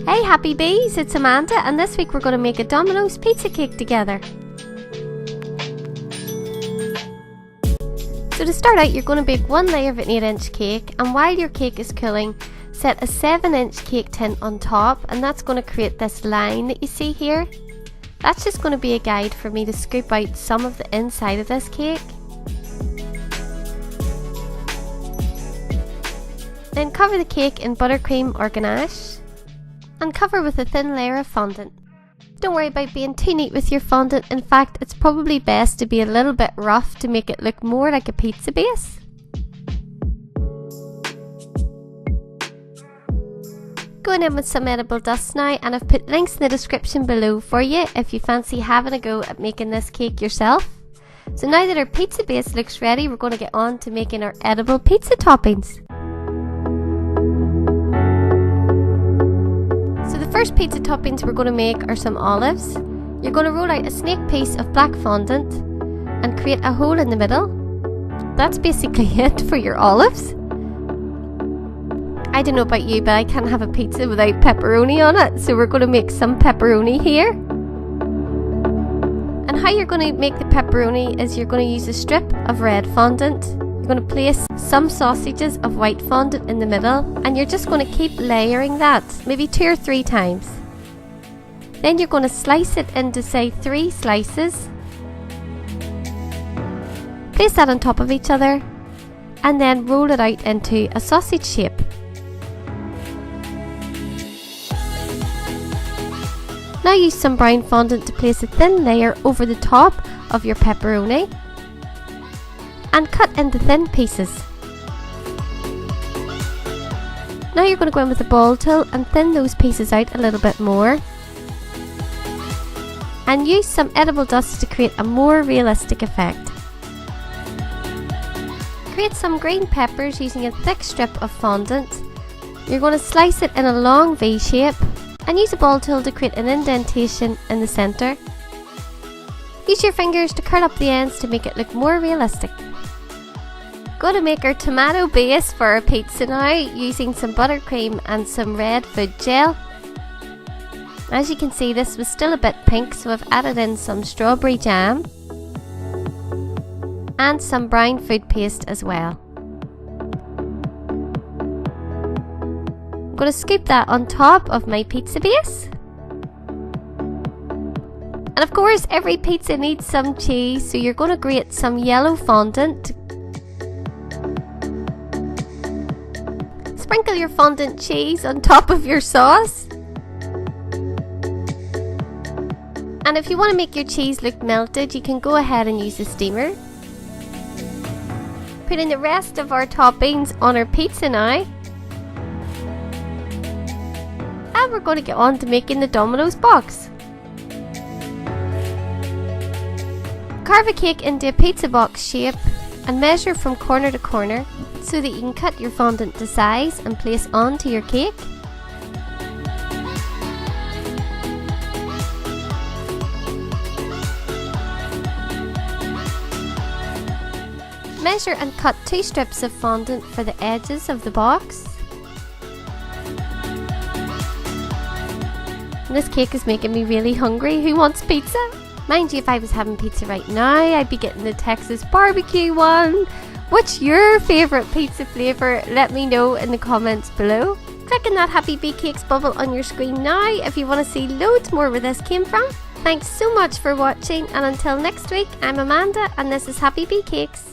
Hey happy bees, it's Amanda and this week we're going to make a Domino's pizza cake together. So to start out, you're going to bake one layer of an 8-inch cake, and while your cake is cooling, set a 7-inch cake tin on top, and that's going to create this line that you see here. That's just going to be a guide for me to scoop out some of the inside of this cake. Then cover the cake in buttercream or ganache and cover with a thin layer of fondant. Don't worry about being too neat with your fondant. In fact, it's probably best to be a little bit rough to make it look more like a pizza base. Going in with some edible dust now, and I've put links in the description below for you if you fancy having a go at making this cake yourself. So now that our pizza base looks ready, we're going to get on to making our edible pizza toppings. So the first pizza toppings we're going to make are some olives. You're going to roll out a snake piece of black fondant and create a hole in the middle. That's basically it for your olives. I don't know about you, but I can't have a pizza without pepperoni on it, so we're going to make some pepperoni here. And how you're going to make the pepperoni is you're going to use a strip of red fondant. You're going to place some sausages of white fondant in the middle, and you're just going to keep layering that, maybe 2 or 3 times. Then you're going to slice it into, say, 3 slices. Place that on top of each other, and then roll it out into a sausage shape. Now use some brown fondant to place a thin layer over the top of your pepperoni and cut into thin pieces. Now you're going to go in with a ball tool and thin those pieces out a little bit more. And use some edible dust to create a more realistic effect. Create some green peppers using a thick strip of fondant. You're going to slice it in a long V shape and use a ball tool to create an indentation in the centre. Use your fingers to curl up the ends to make it look more realistic. Going to make our tomato base for our pizza now using some buttercream and some red food gel. As you can see, this was still a bit pink, so I've added in some strawberry jam and some brown food paste as well. I'm going to scoop that on top of my pizza base. And of course, every pizza needs some cheese, so you're going to grate some yellow fondant. Sprinkle your fondant cheese on top of your sauce. And if you want to make your cheese look melted, you can go ahead and use a steamer. Putting the rest of our toppings on our pizza now. And we're going to get on to making the Domino's box. Carve a cake into a pizza box shape and measure from corner to corner so that you can cut your fondant to size and place onto your cake. Measure and cut 2 strips of fondant for the edges of the box. And this cake is making me really hungry. Who wants pizza? Mind you, if I was having pizza right now, I'd be getting the Texas barbecue one. What's your favourite pizza flavour? Let me know in the comments below. Click on that Happy Bee Cakes bubble on your screen now if you want to see loads more where this came from. Thanks so much for watching, and until next week, I'm Amanda and this is Happy Bee Cakes.